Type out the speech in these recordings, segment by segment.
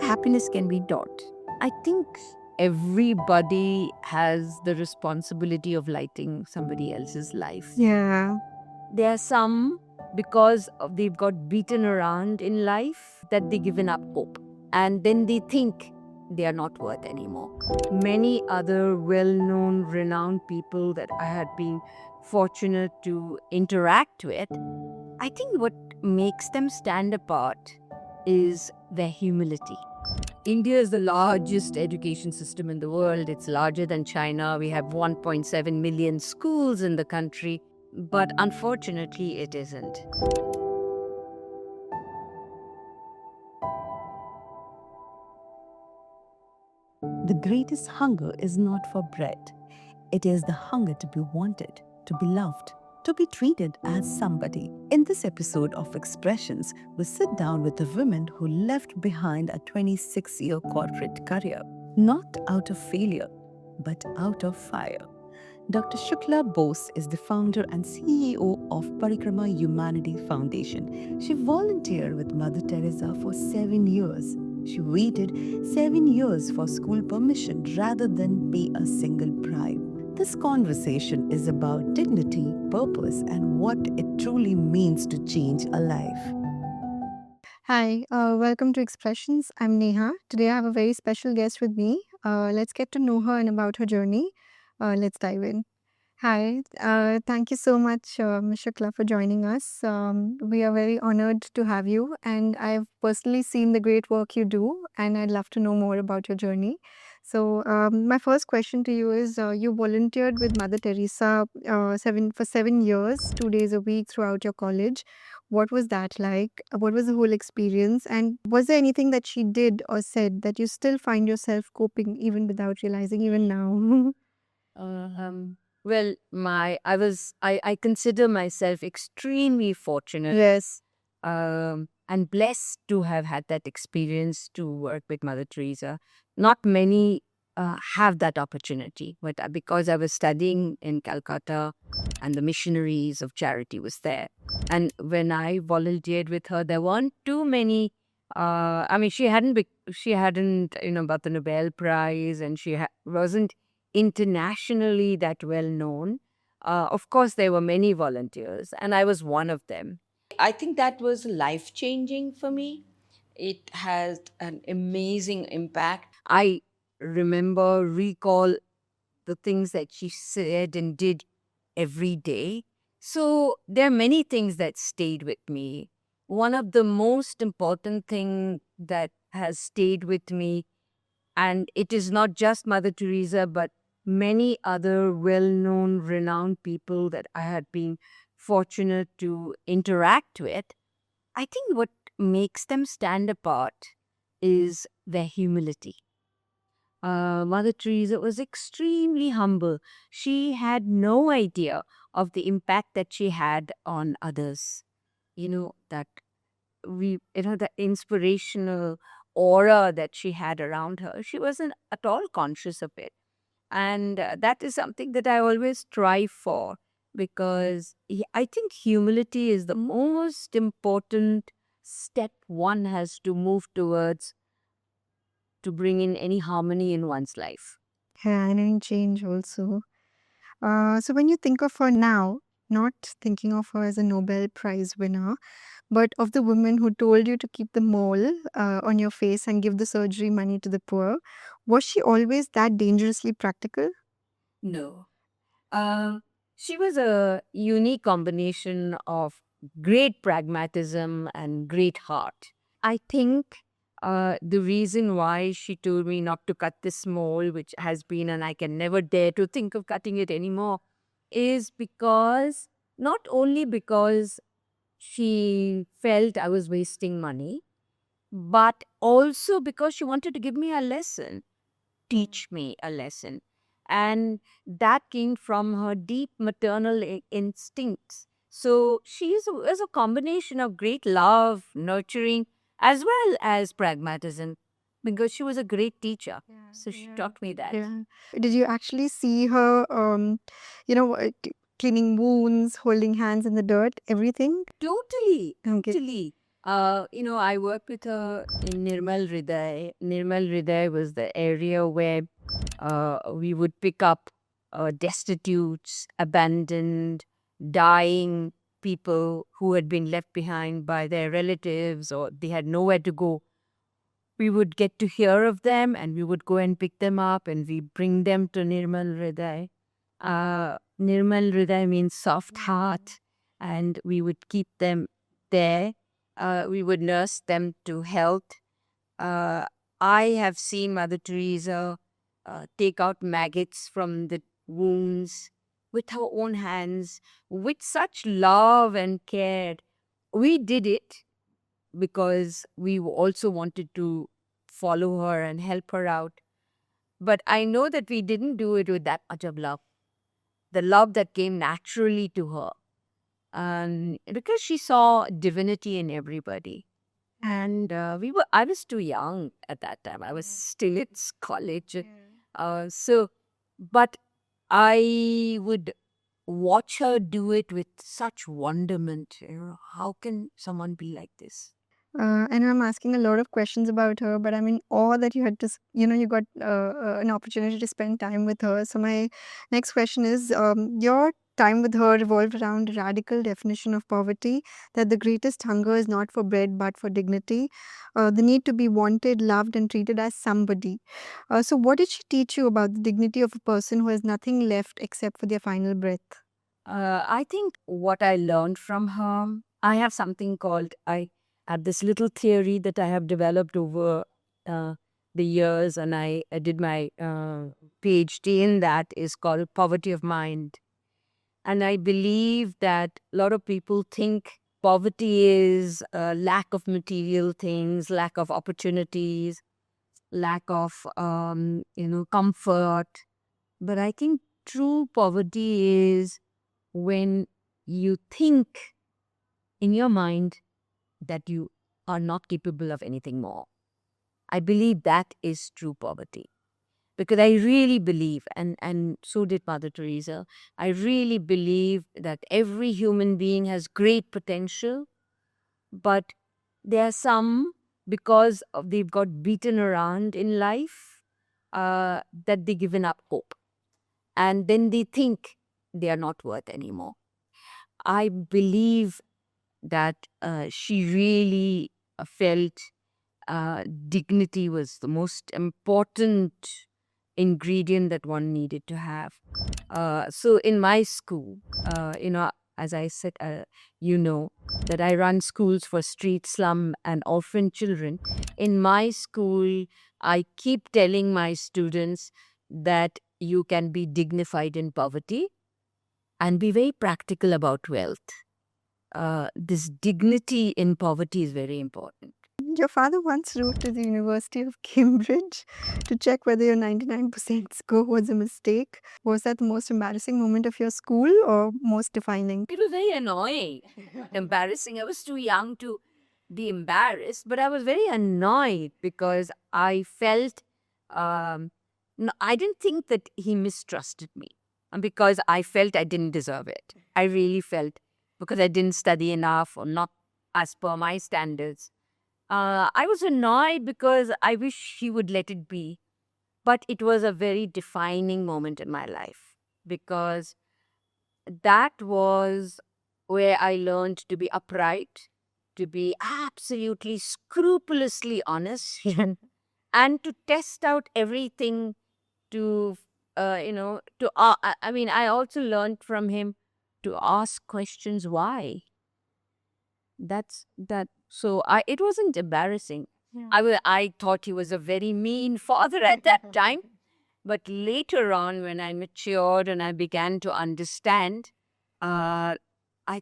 happiness can be taught. I think everybody has the responsibility of lighting somebody else's life. Yeah. There are some, because they've got beaten around in life, that they've given up hope. And then they think they are not worth anymore. Many other well known, renowned people that I had been fortunate to interact with, I think what makes them stand apart is their humility. India is the largest education system in the world. It's larger than China. We have 1.7 million schools in the country. But unfortunately, it isn't. The greatest hunger is not for bread. It is the hunger to be wanted, to be loved, to be treated as somebody. In this episode of Expressions, we sit down with a woman who left behind a 26-year corporate career, not out of failure, but out of fire. Dr. Shukla Bose is the founder and CEO of Parikrama Humanity Foundation. She volunteered with Mother Teresa for 7 years. She waited 7 years for school permission rather than pay a single bribe. This conversation is about dignity, purpose, and what it truly means to change a life. Hi, welcome to Expressions. I'm Neha. Today I have a very special guest with me. Let's get to know her and about her journey. Let's dive in. Hi, thank you so much, Ms. Shukla, for joining us. We are very honored to have you, and I've personally seen the great work you do, and I'd love to know more about your journey. So, my first question to you is: you volunteered with Mother Teresa for 7 years, 2 days a week throughout your college. What was that like? What was the whole experience? And was there anything that she did or said that you still find yourself coping even without realizing, even now? Well, I consider myself extremely fortunate Yes. and blessed to have had that experience to work with Mother Teresa. Not many have that opportunity, but because I was studying in Calcutta and the missionaries of charity was there. And when I volunteered with her, there weren't too many. I mean, she hadn't, got the Nobel Prize, and she wasn't internationally that well known. Of course, there were many volunteers, and I was one of them. I think that was life changing for me. It has an amazing impact. I recall the things that she said and did every day. So there are many things that stayed with me. One of the most important thing that has stayed with me, and it is not just Mother Teresa, but many other well known, renowned people that I had been fortunate to interact with. I think what makes them stand apart is their humility. Mother Teresa was extremely humble. She had no idea of the impact that she had on others. That the inspirational aura that she had around her, she wasn't at all conscious of it. And that is something that I always strive for, because I think humility is the most important step one has to move towards to bring in any harmony in one's life. Yeah, and any change also. So when you think of her now, not thinking of her as a Nobel Prize winner, but of the woman who told you to keep the mole on your face and give the surgery money to the poor, was she always that dangerously practical? No. She was a unique combination of great pragmatism and great heart. I think the reason why she told me not to cut this mole, which has been, and I can never dare to think of cutting it anymore, is because not only because she felt I was wasting money, but also because she wanted to give me a lesson, teach me a lesson. And that came from her deep maternal instincts. So she is a combination of great love, nurturing, as well as pragmatism, because she was a great teacher. Yeah, So she yeah, taught me that. yeah. Did you actually see her, cleaning wounds, holding hands in the dirt, everything? Totally, Okay. totally. I worked with her in Nirmal Hriday. Nirmal Hriday was the area where we would pick up destitutes, abandoned, dying people who had been left behind by their relatives or they had nowhere to go. We would get to hear of them and we would go and pick them up and we bring them to Nirmal Hriday. Nirmal Hriday means soft heart, and we would keep them there. We would nurse them to health. Uh, I have seen Mother Teresa take out maggots from the wounds with her own hands, with such love and care. We did it because we also wanted to follow her and help her out. But I know that we didn't do it with that much of love, the love that came naturally to her. And because she saw divinity in everybody. And I was too young at that time. I was still at college. But I would watch her do it with such wonderment. How can someone be like this? I know I'm asking a lot of questions about her, but I'm in awe that you had to, you got an opportunity to spend time with her. So my next question is, your time with her revolved around a radical definition of poverty, that the greatest hunger is not for bread but for dignity, the need to be wanted, loved, and treated as somebody. So what did she teach you about the dignity of a person who has nothing left except for their final breath? I think what I learned from her, I have something called, I have this little theory that I have developed over uh, the years, and I did my PhD in that, is called poverty of mind. And I believe that a lot of people think poverty is lack of material things, lack of opportunities, lack of comfort. But I think true poverty is when you think in your mind that you are not capable of anything more. I believe that is true poverty. Because I really believe, and so did Mother Teresa, I really believe that every human being has great potential, but there are some, because they've got beaten around in life, that they've given up hope. And then they think they are not worth anymore. I believe that she really felt dignity was the most important ingredient that one needed to have. So in my school, as I said, that I run schools for street, slum, and orphan children. In my school, I keep telling my students that you can be dignified in poverty and be very practical about wealth. This dignity in poverty is very important. Your father once wrote to the University of Cambridge to check whether your 99% score was a mistake. Was that the most embarrassing moment of your school or most defining? It was very annoying, embarrassing. I was too young to be embarrassed, but I was very annoyed because I felt, no, I didn't think that he mistrusted me, and because I felt I didn't deserve it. I really felt because I didn't study enough or not as per my standards. I was annoyed because I wish he would let it be. But it was a very defining moment in my life because that was where I learned to be upright, to be absolutely scrupulously honest, and to test out everything to, I also learned from him to ask questions why. That's that. So it wasn't embarrassing. I thought he was a very mean father at that time. But later on, when I matured and I began to understand, I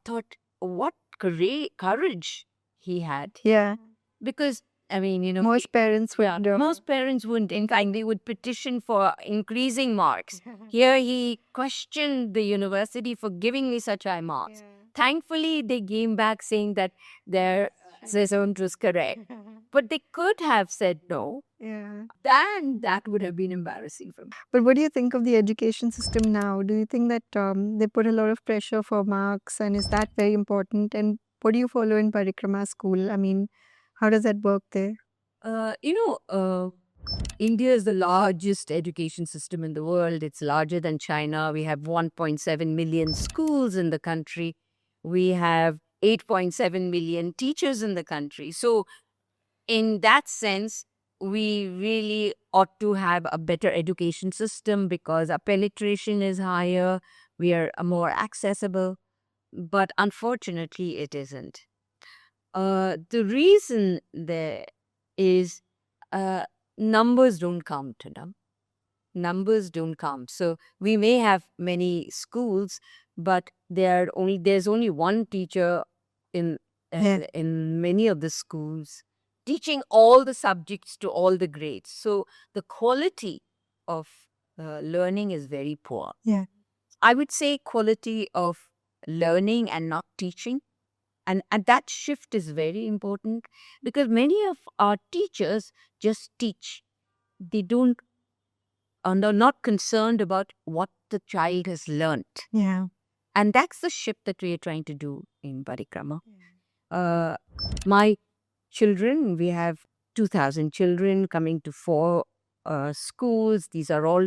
thought what courage he had. Yeah. Because, Most parents would. most parents wouldn't. In fact, they would petition for increasing marks. Here, he questioned the university for giving me such high marks. Thankfully, they came back saying that their assessment was correct. But they could have said no. Yeah. Then that would have been embarrassing for me. But what do you think of the education system now? Do you think that they put a lot of pressure for marks, and is that very important? And What do you follow in Parikrama school? I mean, how does that work there? India is the largest education system in the world. It's larger than China. We have 1.7 million schools in the country. We have 8.7 million teachers in the country. So, in that sense, we really ought to have a better education system because our penetration is higher, we are more accessible, but unfortunately, it isn't. The reason there is uh, numbers don't count, numbers don't count. So we may have many schools, but there's only one teacher in Yeah. in many of the schools teaching all the subjects to all the grades. So the quality of learning is very poor. Yeah. I would say quality of learning and not teaching. And that shift is very important because many of our teachers just teach. They don't and are not concerned about what the child has learnt. Yeah. And that's the shift that we are trying to do in Parikrama. My children, we have 2,000 children coming to 4 schools. These are all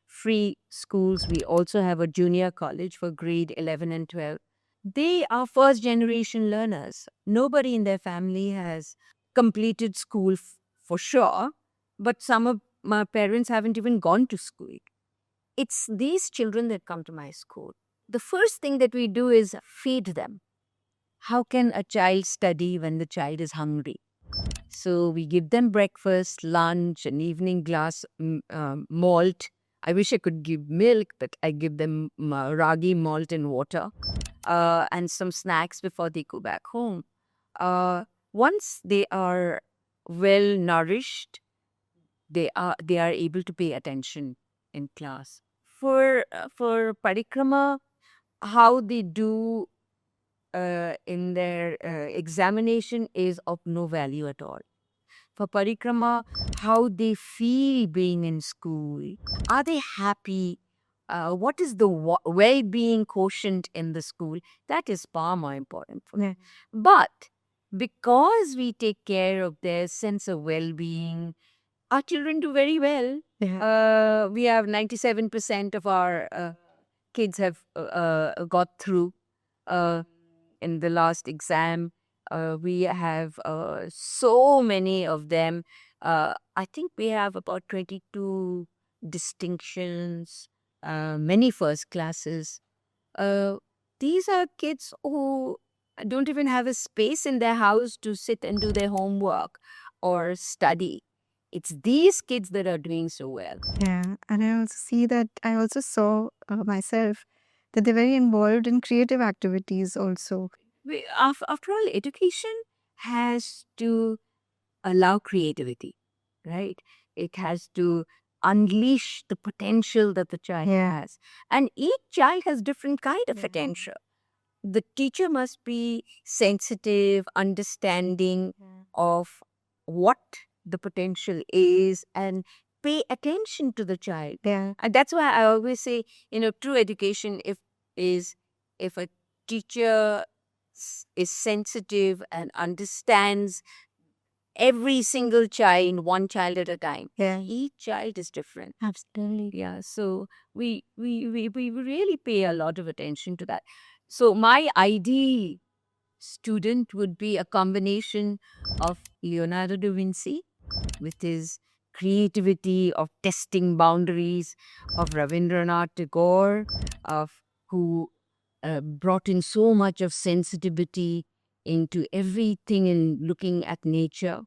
free schools. We also have a junior college for grade 11 and 12. They are first generation learners. Nobody in their family has completed school for sure, but some of my parents haven't even gone to school. It's these children that come to my school. The first thing that we do is feed them. How can a child study when the child is hungry? So we give them breakfast, lunch, an evening glass malt. I wish I could give milk, but I give them ragi malt and water and some snacks before they go back home. Once they are well nourished, they are able to pay attention in class. For Parikrama, how they do in their examination is of no value at all. For Parikrama, how they feel being in school, are they happy? What is the well-being quotient in the school? That is far more important for them. But because we take care of their sense of well-being, our children do very well. Yeah. We have 97% of our kids have got through in the last exam. We have so many of them. I think we have about 22 distinctions, many first classes. Uh, these are kids who don't even have a space in their house to sit and do their homework or study. It's these kids that are doing so well. Yeah. And I also saw myself that they're very involved in creative activities also. After all, education has to allow creativity, right? It has to unleash the potential that the child has. And each child has different kind of potential. The teacher must be sensitive, understanding of what the potential is and pay attention to the child. Yeah. And that's why I always say, true education if a teacher is sensitive and understands every single child, one child at a time. Yeah. Each child is different. Absolutely. Yeah, so we really pay a lot of attention to that. So my ideal student would be a combination of Leonardo da Vinci with his creativity of testing boundaries, of Rabindranath Tagore, who brought in so much of sensitivity into everything in looking at nature,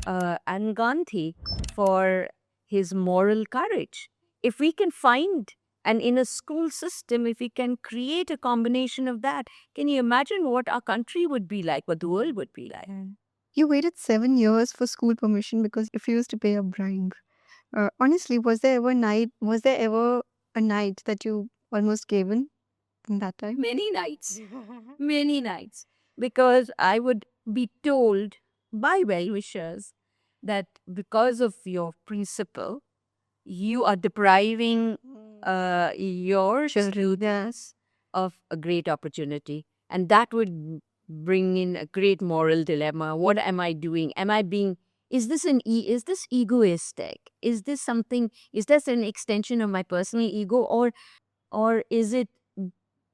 and Gandhi for his moral courage. If we can find, and in a school system, if we can create a combination of that, can you imagine what our country would be like, what the world would be like? You waited 7 years for school permission because you refused to pay a bribe. Honestly, was there ever a night that you almost gave in that time? Many nights, many nights, because I would be told by well-wishers that because of your principle, you are depriving your students of a great opportunity. And that would bring in a great moral dilemma. What am I doing? Am I being, is this is this egoistic? Is this something, is this an extension of my personal ego, or is it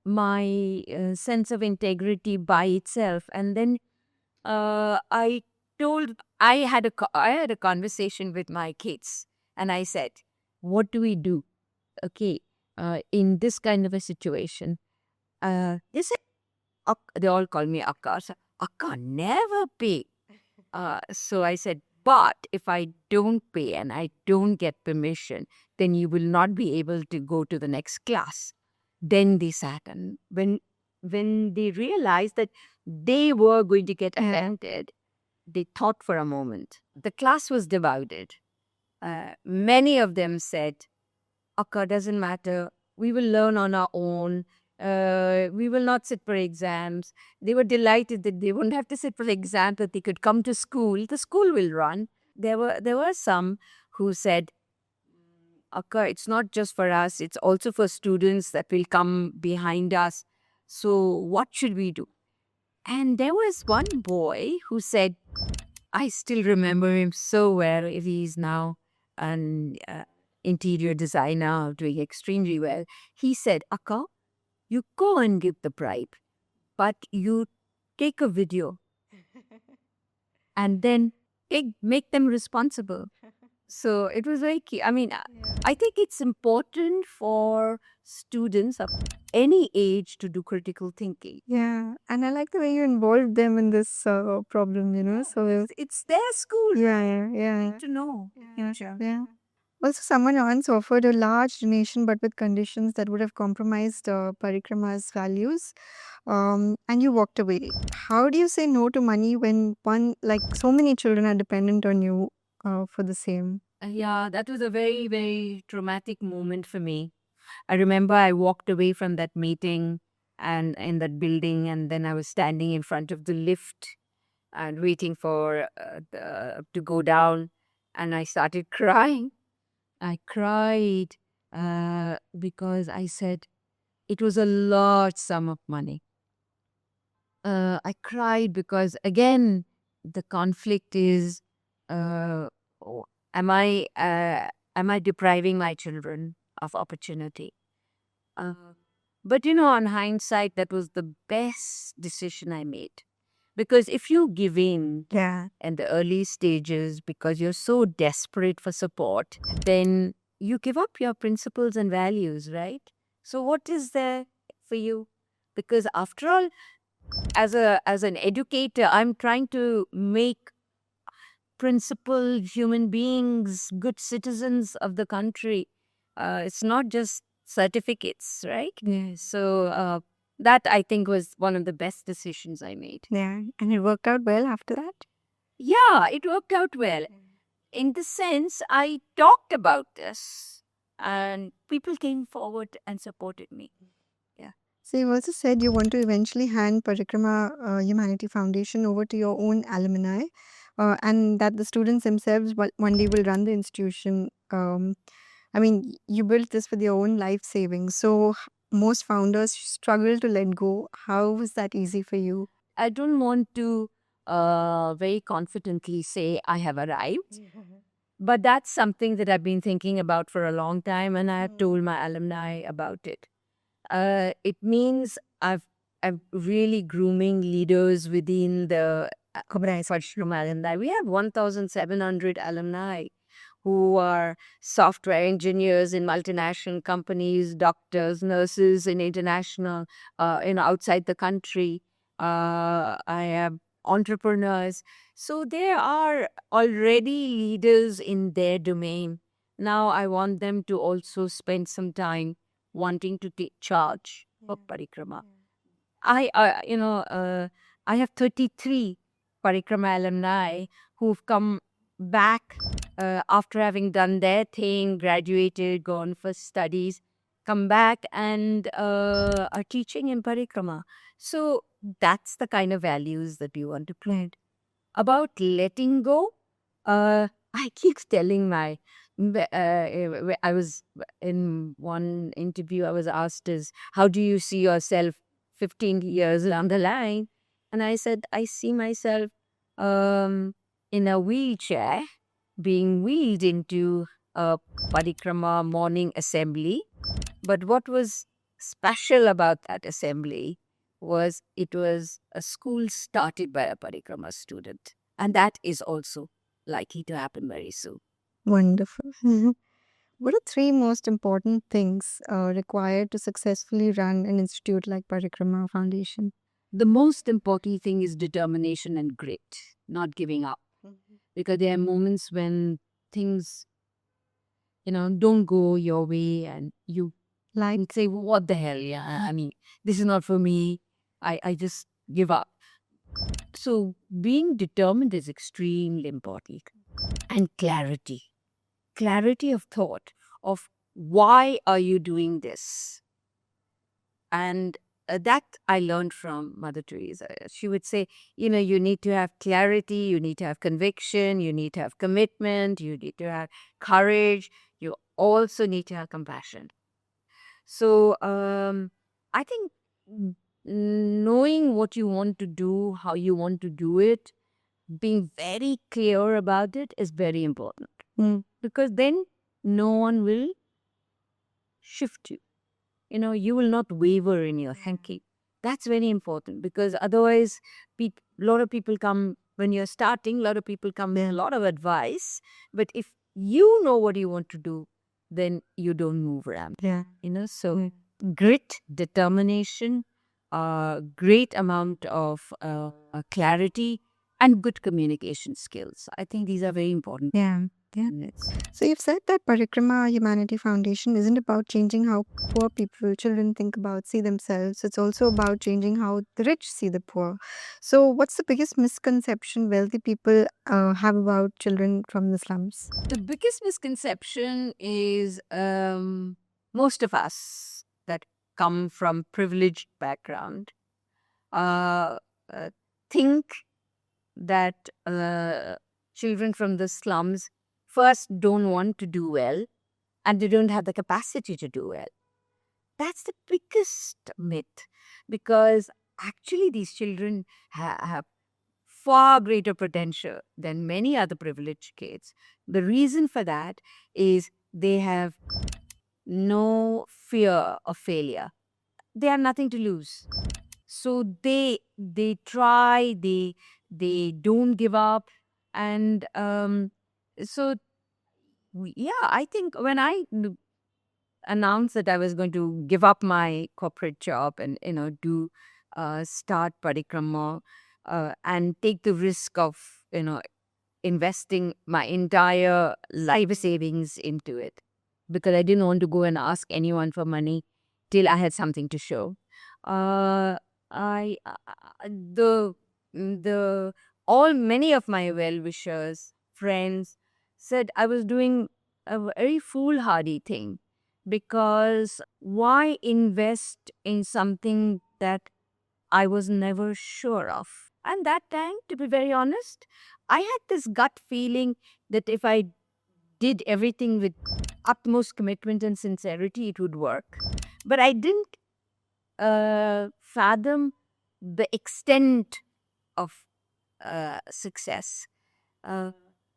my sense of integrity by itself? And then I told, I had a conversation with my kids, and I said, what do we do? Okay, in this kind of a situation, they said, they all call me Akka. So, Akka, never pay. So I said, but if I don't pay and I don't get permission, then you will not be able to go to the next class. Then they sat, and when they realized that they were going to get offended, they thought for a moment. The class was divided. Many of them said, Akka, doesn't matter. We will learn on our own. We will not sit for exams. They were delighted that they wouldn't have to sit for the exam, that they could come to school. The school will run. There were some who said, Akka, it's not just for us, it's also for students that will come behind us. So what should we do? And there was one boy who said, I still remember him so well. He's now an interior designer doing extremely well. He said, Akka, you go and give the bribe, but you take a video and then make them responsible. So it was very key. I mean, I think it's important for students of any age to do critical thinking. Yeah, and I like the way you involved them in this problem, So, It's their school. yeah. To know. Yeah. Also, someone once offered a large donation, but with conditions that would have compromised Parikrama's values. And you walked away. How do you say no to money when so many children are dependent on you for the same? Yeah, that was a very, very traumatic moment for me. I remember I walked away from that meeting and in that building, and then I was standing in front of the lift and waiting for to go down, and I started crying. I cried because I said it was a large sum of money. I cried because, again, the conflict is, oh, am I depriving my children of opportunity? But on hindsight, that was the best decision I made. Because if you give in Yeah. in the early stages because you're so desperate for support, then you give up your principles and values, right? So what is there for you? Because after all, as an educator, I'm trying to make principled human beings, good citizens of the country. It's not just certificates, right? Yes. So that, I think, was one of the best decisions I made. Yeah. And it worked out well after that? Yeah, it worked out well. In the sense, I talked about this and people came forward and supported me. So you also said you want to eventually hand Parikrama Humanity Foundation over to your own alumni, and that the students themselves one day will run the institution. I mean, you built this with your own life savings. So most founders struggle to let go. How was that easy for you? I don't want to very confidently say I have arrived, but that's something that I've been thinking about for a long time, and I have told my alumni about it. It means I'm really grooming leaders within the Parikrama alumni. We have 1,700 alumni who are software engineers in multinational companies, doctors, nurses in international, outside the country. I have entrepreneurs. So they are already leaders in their domain. Now I want them to also spend some time wanting to take charge of Parikrama. I have 33 Parikrama alumni who've come back after having done their thing, graduated, gone for studies, come back and are teaching in Parikrama. So that's the kind of values that we want to plant. About letting go, I keep telling I was in one interview, I was asked how do you see yourself 15 years down the line? And I said, I see myself in a wheelchair being wheeled into a parikrama morning assembly. But what was special about that assembly was it was a school started by a parikrama student. And that is also likely to happen very soon. Wonderful. What are three most important things required to successfully run an institute like Parikrama Foundation? The most important thing is determination and grit, not giving up. Because there are moments when things, don't go your way and you Like, say, what the hell? Yeah, I mean, this is not for me. I just give up. So being determined is extremely important. And clarity of thought of why are you doing this? And that I learned from Mother Teresa. She would say, you need to have clarity, you need to have conviction, you need to have commitment, you need to have courage, you also need to have compassion. So I think knowing what you want to do, how you want to do it, being very clear about it is very important. Because then no one will shift you. You will not waver in your thinking. That's very important because otherwise, a lot of people come when you're starting, a lot of people come with a lot of advice. But if you know what you want to do, then you don't move around. yeah. So grit, determination, great amount of clarity, and good communication skills. I think these are very important. Yeah. So you've said that Parikrama Humanity Foundation isn't about changing how poor people, children see themselves. It's also about changing how the rich see the poor. So what's the biggest misconception wealthy people have about children from the slums? The biggest misconception is most of us that come from privileged background uh, think that children from the slums first don't want to do well and they don't have the capacity to do well. That's the biggest myth because actually these children have far greater potential than many other privileged kids. The reason for that is they have no fear of failure. They have nothing to lose. So they try, they don't give up. And so yeah, I think when I announced that I was going to give up my corporate job and do start Parikrama and take the risk of investing my entire life savings into it because I didn't want to go and ask anyone for money till I had something to show. I the all many of my well wishers, friends said I was doing a very foolhardy thing because why invest in something that I was never sure of? And that time, to be very honest, I had this gut feeling that if I did everything with utmost commitment and sincerity, it would work. But I didn't fathom the extent of success.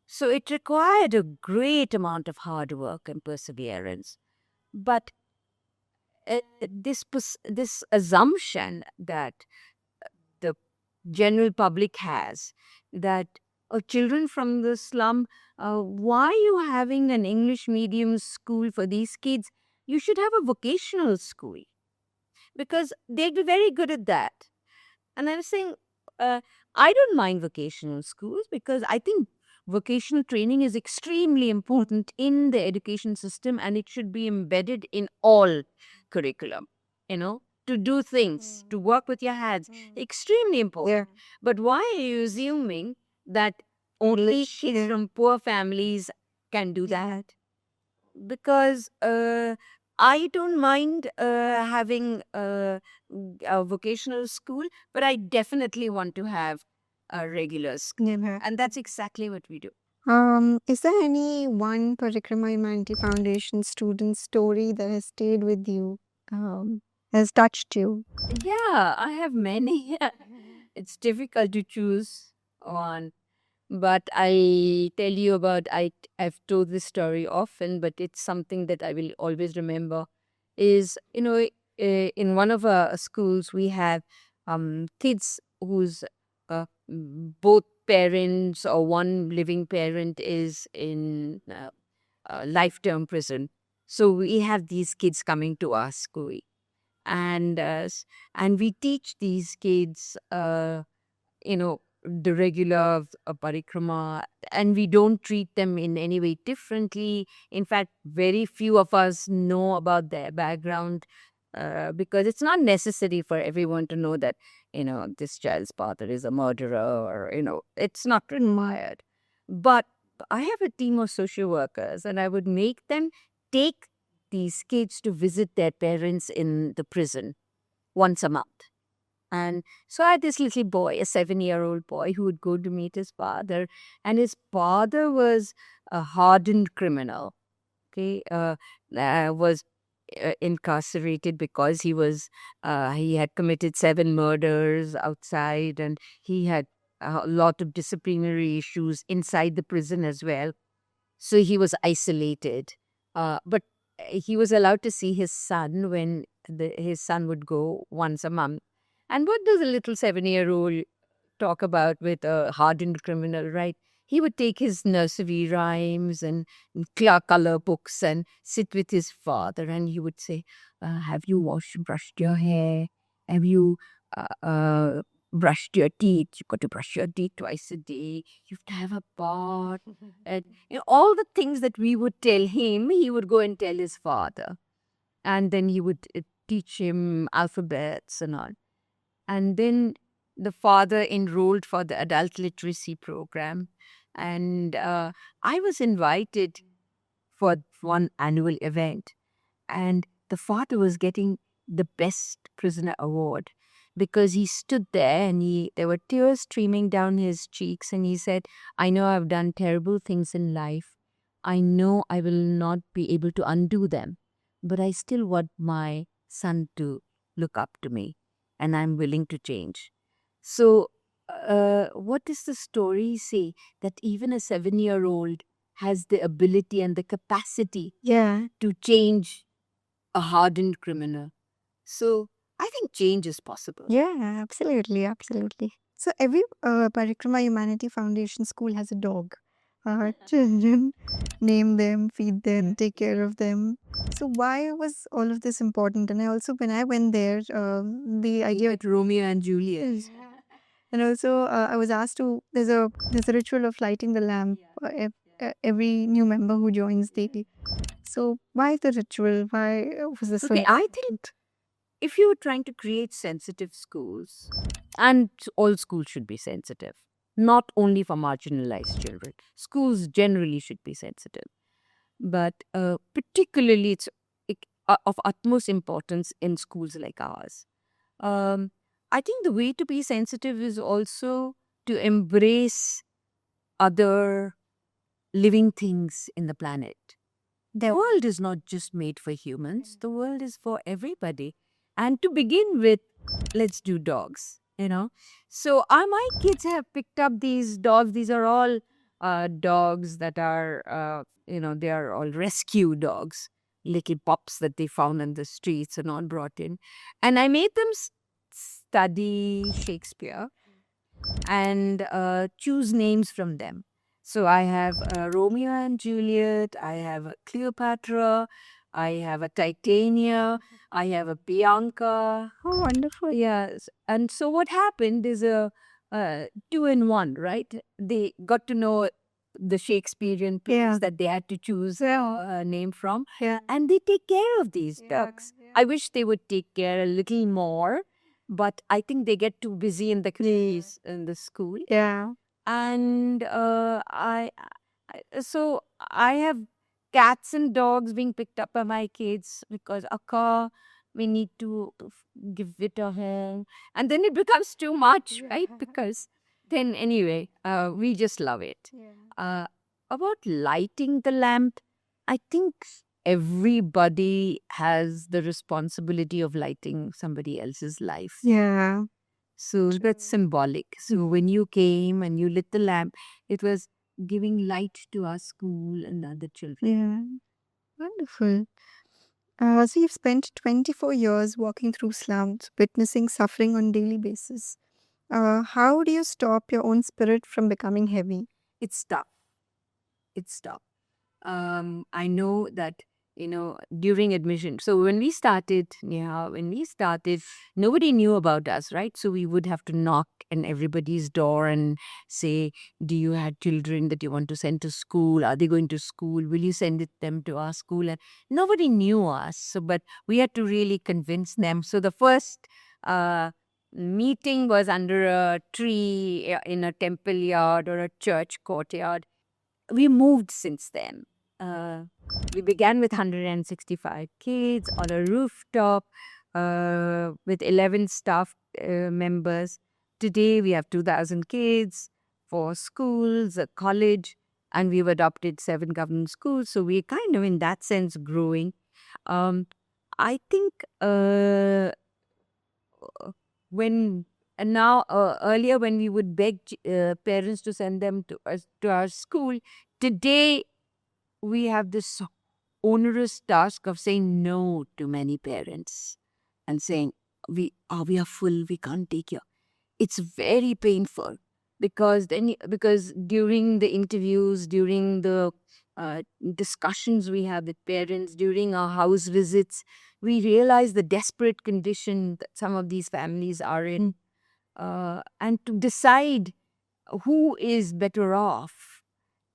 So it required a great amount of hard work and perseverance. But this assumption that the general public has that children from the slum, why are you having an English medium school for these kids? You should have a vocational school because they'd be very good at that. And I was saying, I don't mind vocational schools because I think vocational training is extremely important in the education system and it should be embedded in all curriculum, to do things, to work with your hands, extremely important. But why are you assuming that only kids from poor families can do that? Because I don't mind having a vocational school, but I definitely want to have a regular school. And that's exactly what we do. Is there any one Parikrama Humanity Foundation student story that has stayed with you, has touched you? Yeah, I have many. it's difficult to choose one. But I tell you about, I've told this story often, but it's something that I will always remember. Is, in one of our schools we have kids whose both parents or one living parent is in life term prison. So we have these kids coming to our school, and and we teach these kids the regular parikrama, and we don't treat them in any way differently. In fact, very few of us know about their background, because it's not necessary for everyone to know that this child's father is a murderer, or it's not required. But I have a team of social workers, and I would make them take these kids to visit their parents in the prison once a month. And so I had this little boy, a 7-year-old boy, who would go to meet his father, and his father was a hardened criminal. Okay, was incarcerated because he had committed 7 murders outside, and he had a lot of disciplinary issues inside the prison as well. So he was isolated, but he was allowed to see his son when his son would go once a month. And what does a little 7-year-old talk about with a hardened criminal, right? He would take his nursery rhymes and color books and sit with his father, and he would say, "Have you brushed your hair? Have you brushed your teeth? You've got to brush your teeth twice a day. You have to have a bath." And all the things that we would tell him, he would go and tell his father, and then he would teach him alphabets and all. And then the father enrolled for the adult literacy program. And I was invited for one annual event. And the father was getting the best prisoner award because he stood there and there were tears streaming down his cheeks. And he said, "I know I've done terrible things in life. I know I will not be able to undo them, but I still want my son to look up to me, and I'm willing to change." So, what does the story say? That even a 7-year-old has the ability and the capacity Yeah. to change a hardened criminal. So, I think change is possible. Yeah, absolutely, absolutely. So every Parikrama Humanity Foundation school has a dog. Children name them, feed them, take care of them. So why was all of this important? And I also, when I went there, the idea, Like Romeo and Juliet. yes. And also I was asked to. There's a ritual of lighting the lamp every new member who joins daily. So why the ritual? Why was this so Okay, I think important? if you're trying to create sensitive schools, and all schools should be sensitive, not only for marginalized children, schools generally should be sensitive. But particularly, it's of utmost importance in schools like ours. I think the way to be sensitive is also to embrace other living things in the planet. The world is not just made for humans, the world is for everybody. And to begin with, let's do dogs. So my kids have picked up these dogs. These are all dogs that are, they are all rescue dogs, little pups that they found in the streets and all brought in. And I made them study Shakespeare and choose names from them. So I have Romeo and Juliet, I have a Cleopatra, I have a Titania, I have a Bianca. Oh, wonderful. Yes. And so what happened is a 2-in-1, right? They got to know the Shakespearean plays Yeah. that they had to choose a name from, Yeah. and they take care of these Yeah, ducks. yeah. I wish they would take care a little more, but I think they get too busy in the class in the school. Yeah. And so I have cats and dogs being picked up by my kids because Akka, we need to give it a home, and then it becomes too much, right? Because then anyway, we just love it. About lighting the lamp, I think everybody has the responsibility of lighting somebody else's life. Yeah. So that's symbolic. So when you came and you lit the lamp, it was giving light to our school and other children. Yeah. Wonderful. So you've spent 24 years walking through slums, witnessing suffering on daily basis. How do you stop your own spirit from becoming heavy? It's tough. It's tough. I know that, during admission. So when we started, nobody knew about us, right? So we would have to knock on everybody's door and say, do you have children that you want to send to school? Are they going to school? Will you send them to our school? And nobody knew us. So, but we had to really convince them. So the first meeting was under a tree in a temple yard or a church courtyard. We moved since then. We began with 165 kids on a rooftop with 11 staff members. Today we have 2,000 kids, 4 schools, a college, and we've adopted 7 government schools. So we're kind of, in that sense, growing. Um, I think when and now earlier when we would beg parents to send them to us to our school, today we have this onerous task of saying no to many parents and saying we are full, we can't take you. It's very painful because because during the interviews, during the discussions we have with parents, during our house visits, we realize the desperate condition that some of these families are in, and to decide who is better off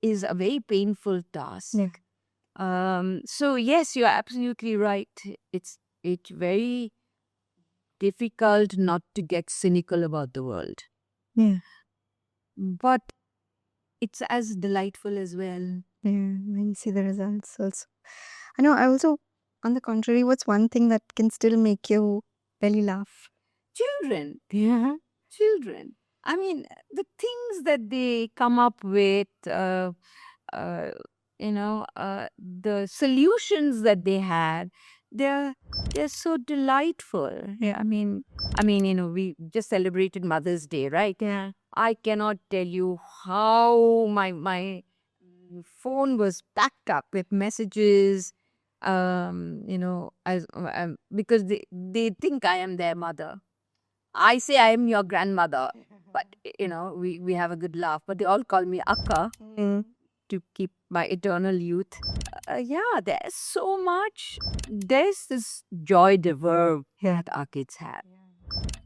is a very painful task. So yes, you're absolutely right. It's very difficult not to get cynical about the world, Yeah. but it's as delightful as well. Yeah. When you see the results also. I know. I also, on the contrary, what's one thing that can still make you belly laugh? Children, Yeah. children. I mean, the things that they come up with, uh, the solutions that they had, they're they're so delightful. Yeah. We just celebrated Mother's Day, right? Yeah. I cannot tell you how my phone was packed up with messages. Because they think I am their mother. I say I am your grandmother, but we have a good laugh. But they all call me Akka Mm. to keep my eternal youth. Yeah, there's so much. There's this joy de verve that our kids have.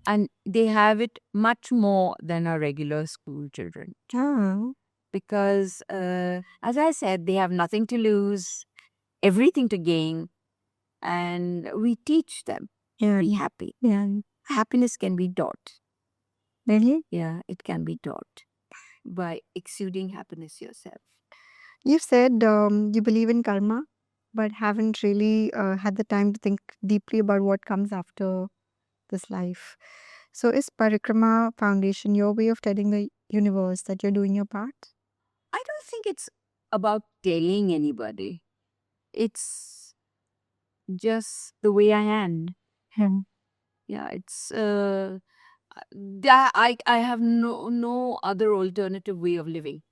And they have it much more than our regular school children. Oh. Because, as I said, they have nothing to lose, everything to gain. And we teach them Yeah. be happy. Yeah. Happiness can be taught. Really? Yeah, it can be taught by exuding happiness yourself. You've said you believe in karma, but haven't really had the time to think deeply about what comes after this life. So, is Parikrama Foundation your way of telling the universe that you're doing your part? I don't think it's about telling anybody. It's just the way I am. Yeah. Yeah, it's that I have no other alternative way of living.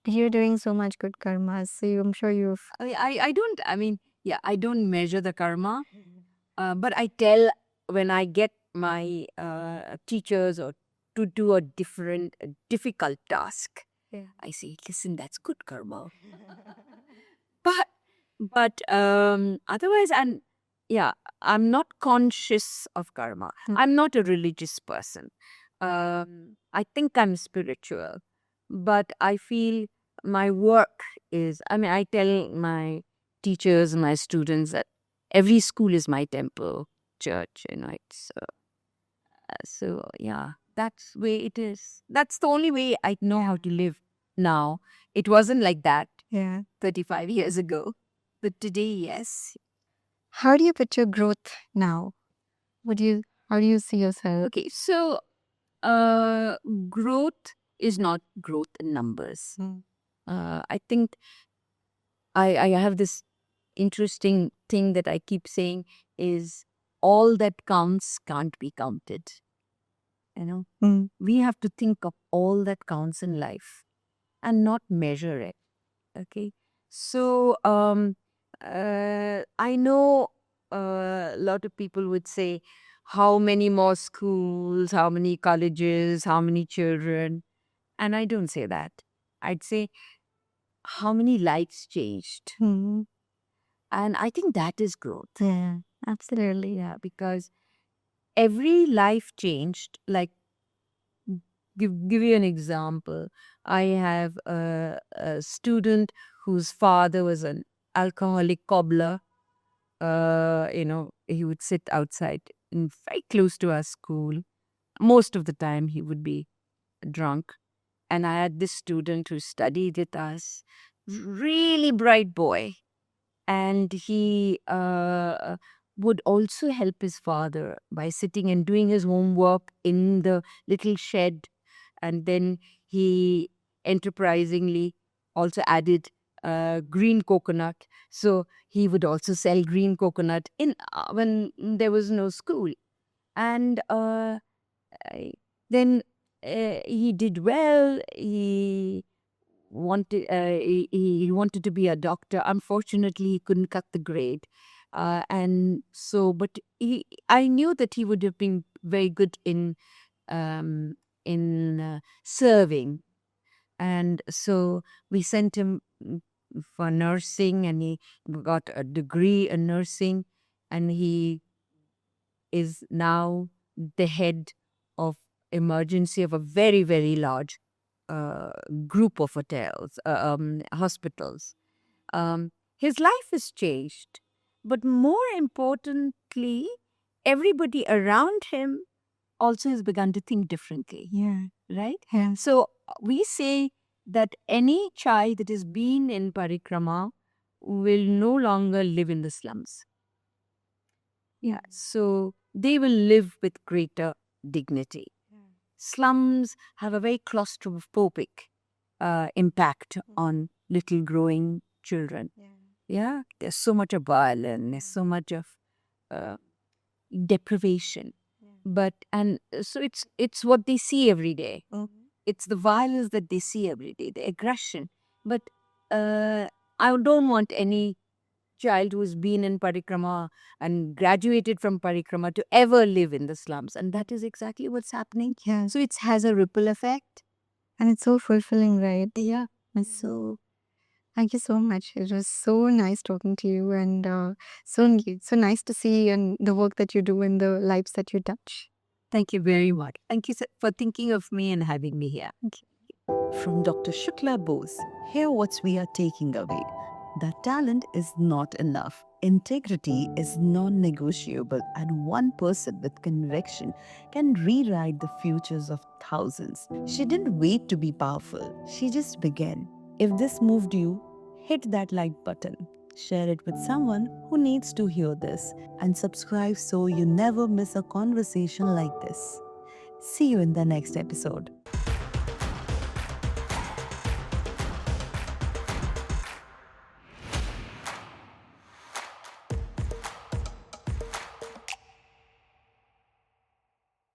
You're doing so much good karma, so I'm sure you've. I don't. I don't measure the karma, but I tell when I get my teachers or to do a difficult task. Yeah. I say, listen, that's good karma. But otherwise, I'm not conscious of karma. Hmm. I'm not a religious person. I think I'm spiritual, but I feel my work is. I tell my teachers and my students that every school is my temple, church. It's so yeah. That's the way it is. That's the only way I know how to live now. It wasn't like that Yeah. 35 years ago. But today, yes. How do you picture growth now? How do you see yourself? Okay, so growth is not growth in numbers. Mm. I think I have this interesting thing that I keep saying is all that counts can't be counted. You know, Mm. we have to think of all that counts in life and not measure it. Okay. So I know a lot of people would say, how many more schools, how many colleges, how many children? And I don't say that. I'd say, how many lives changed? Mm. And I think that is growth. Yeah, absolutely. Yeah, because every life changed. Like, give you an example. I have a student whose father was an alcoholic cobbler. He would sit outside very close to our school. Most of the time, he would be drunk. And I had this student who studied with us, really bright boy. And he would also help his father by sitting and doing his homework in the little shed. And then he enterprisingly also added green coconut. So he would also sell green coconut in when there was no school. And I- then he did well. He wanted to be a doctor. Unfortunately, he couldn't cut the grade, and so. But I knew that he would have been very good um, in serving, and so we sent him for nursing, and he got a degree in nursing, and he is now the head of emergency of a very, very large uh, group of hospitals. His life has changed, but more importantly, everybody around him also has begun to think differently, Yeah. right? Yeah. So we say that any child that has been in parikrama will no longer live in the slums. Yeah, so they will live with greater dignity. Slums have a very claustrophobic impact on little growing children. Yeah, there's so much of violence, there's so much of uh, deprivation. So it's what they see every day. It's the violence that they see every day, the aggression. But I don't want any child who's been in parikrama and graduated from parikrama to ever live in the slums, and that is exactly what's happening. Yeah. So it has a ripple effect. And it's so fulfilling, right? Yeah. And so, thank you so much. It was so nice talking to you, and so nice to see and the work that you do and the lives that you touch. Thank you very much. Thank you for thinking of me and having me here. From Dr. Shukla Bose, hear what we are taking away. That talent is not enough. Integrity is non negotiable, and one person with conviction can rewrite the futures of thousands. She didn't wait to be powerful, she just began. If this moved you, hit that like button. Share it with someone who needs to hear this, and subscribe so you never miss a conversation like this. See you in the next episode.